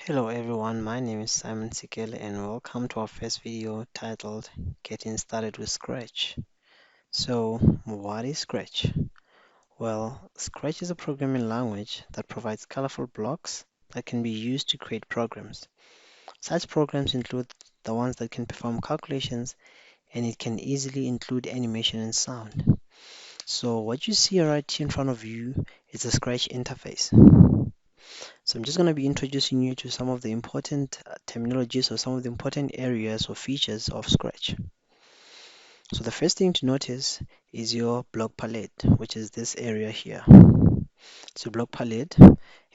Hello everyone, my name is Simon Sikele and welcome to our first video titled Getting Started with Scratch. So, what is Scratch? Well, Scratch is a programming language that provides colorful blocks that can be used to create programs. Such programs include the ones that can perform calculations, and it can easily include animation and sound. So what you see right here in front of you is the Scratch interface. So I'm just going to be introducing you to some of the important terminologies or some of the important areas or features of Scratch. So the first thing to notice is your block palette, which is this area here. So block palette,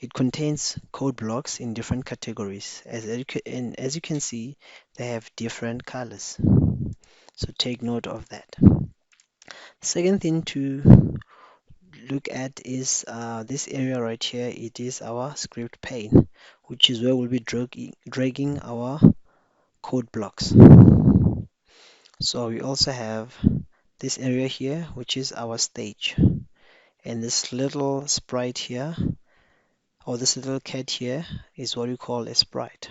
it contains code blocks in different categories. As you can see, they have different colors. So take note of that. Second thing to look at is this area right here. It is our script pane, which is where we'll be dragging our code blocks. So we also have this area here, which is our stage, and this little sprite here, or this little cat here, is what we call a sprite.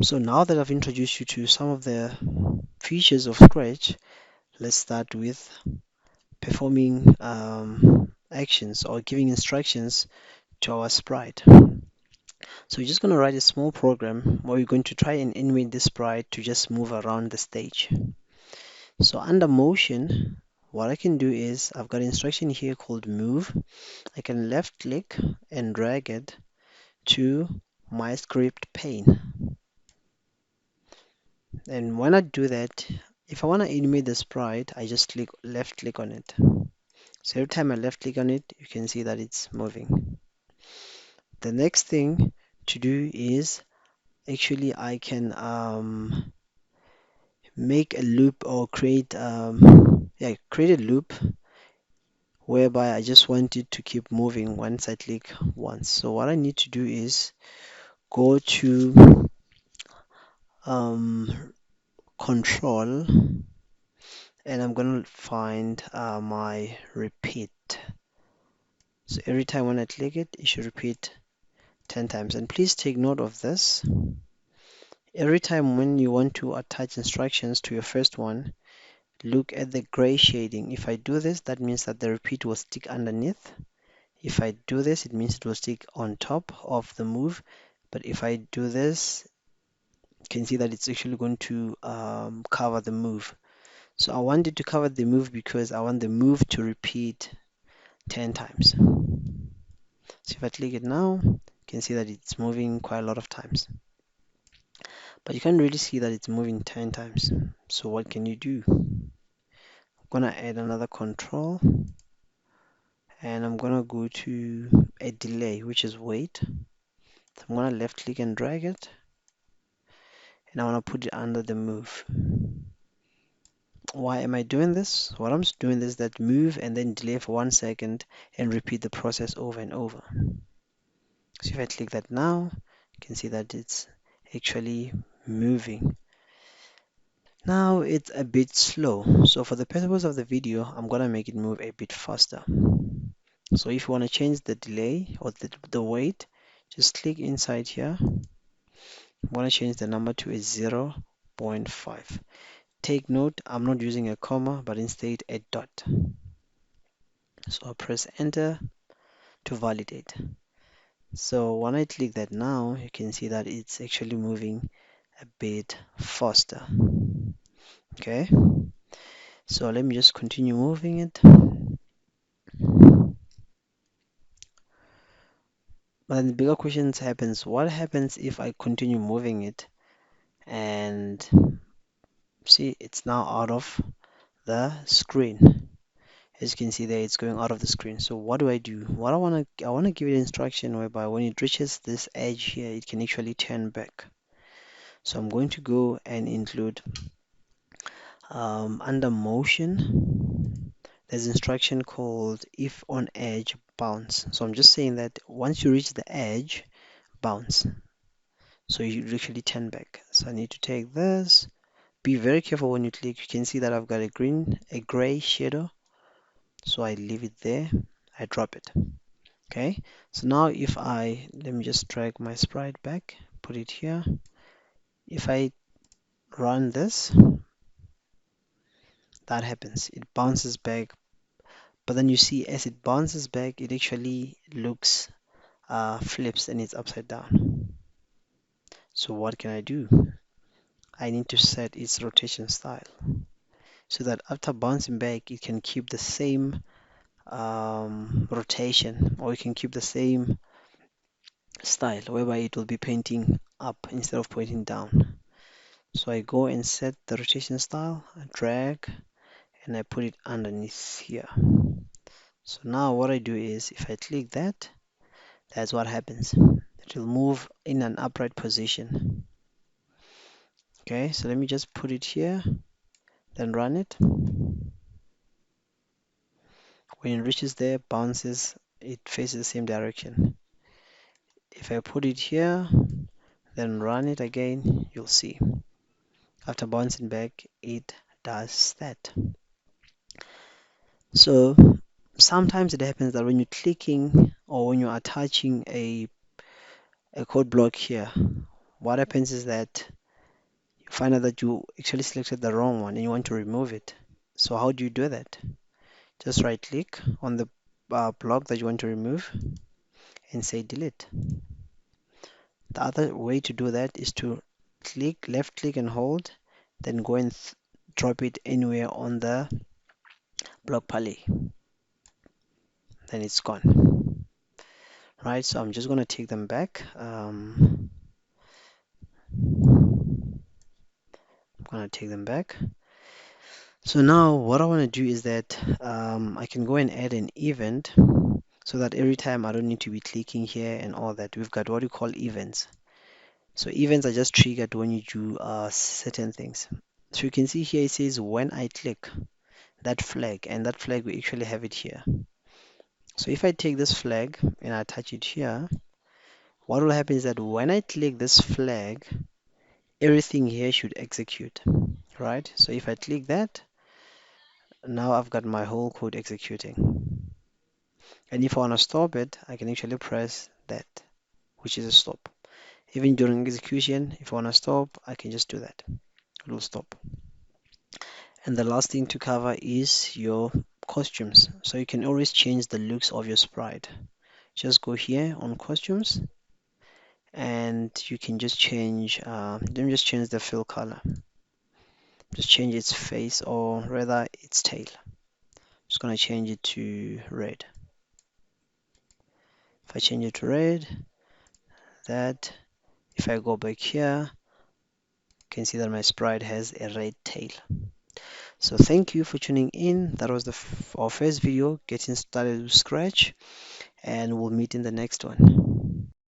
So now that I've introduced you to some of the features of Scratch, let's start with performing actions or giving instructions to our sprite. So we're just going to write a small program where we're going to try and animate this sprite to just move around the stage. So under motion, what I can do is I've got an instruction here called move. I can left click and drag it to my script pane. And when I do that, if I want to animate the sprite, I just left click on it. So every time I left click on it, you can see that it's moving. The next thing to do is actually I can make a loop or create a loop whereby I just want it to keep moving once I click once. So what I need to do is go to control, and I'm gonna find my repeat. So every time when I click it, it should repeat 10 times. And please take note of this. Every time when you want to attach instructions to your first one, look at the gray shading. If I do this, that means that the repeat will stick underneath. If I do this, it means it will stick on top of the move. But if I do this, you can see that it's actually going to cover the move. So I want it to cover the move because I want the move to repeat 10 times. So if I click it now, you can see that it's moving quite a lot of times. But you can't really see that it's moving 10 times. So what can you do? I'm gonna add another control, and I'm gonna go to a delay, which is wait. So I'm gonna left click and drag it, and I want to put it under the move. Why am I doing this? What I'm doing is that move and then delay for 1 second and repeat the process over and over. So if I click that now, you can see that it's actually moving. Now it's a bit slow. So for the purpose of the video, I'm gonna make it move a bit faster. So if you want to change the delay or the wait, just click inside here. I'm gonna change the number to a 0.5. Take note, I'm not using a comma, but instead a dot. So I'll press enter to validate. So when I click that now, you can see that it's actually moving a bit faster. Okay, so let me just continue moving it. But then the bigger questions happens, what happens if I continue moving it and see it's now out of the screen? As you can see there, it's going out of the screen. So what do? I want to give it instruction whereby when it reaches this edge here, it can actually turn back. So I'm going to go and include under motion, there's instruction called if on edge bounce. So I'm just saying that once you reach the edge, bounce. So you literally turn back. So I need to take this. Be very careful when you click. You can see that I've got a gray shadow. So I leave it there. I drop it. Okay, so now if let me just drag my sprite back, put it here. If I run this, that happens. It bounces back, but then you see as it bounces back, it actually looks flips and it's upside down. So what can I do? I need to set its rotation style so that after bouncing back, it can keep the same rotation, or you can keep the same style whereby it will be painting up instead of pointing down. So I go and set the rotation style, I drag, and I put it underneath here. So now what I do is if I click that, that's what happens. It will move in an upright position. Okay, so let me just put it here, then run it. When it reaches there, bounces, it faces the same direction. If I put it here, then run it again, you'll see. After bouncing back, it does that. So sometimes it happens that when you're clicking or when you're attaching a code block here, what happens is that you find out that you actually selected the wrong one and you want to remove it. So how do you do that? Just right click on the block that you want to remove and say delete. The other way to do that is to left click and hold, then go and drop it anywhere on the block palette. Then it's gone. Right, so I'm just going to take them back. I'm going to take them back. So now what I want to do is that I can go and add an event so that every time I don't need to be clicking here and all that. We've got what we call events. So events are just triggered when you do certain things. So you can see here it says when I click that flag, and that flag we actually have it here. So if I take this flag and I attach it here, what will happen is that when I click this flag, everything here should execute, right? So if I click that, now I've got my whole code executing. And if I want to stop it, I can actually press that, which is a stop. Even during execution, if I want to stop, I can just do that. It will stop. And the last thing to cover is your costumes. So you can always change the looks of your sprite. Just go here on costumes and you can just change, let me just change the fill color. Just change its face, or rather its tail. Just gonna change it to red. If I change it to red, that, if I go back here, you can see that my sprite has a red tail. So thank you for tuning in. That was our first video, getting started with Scratch, and we'll meet in the next one.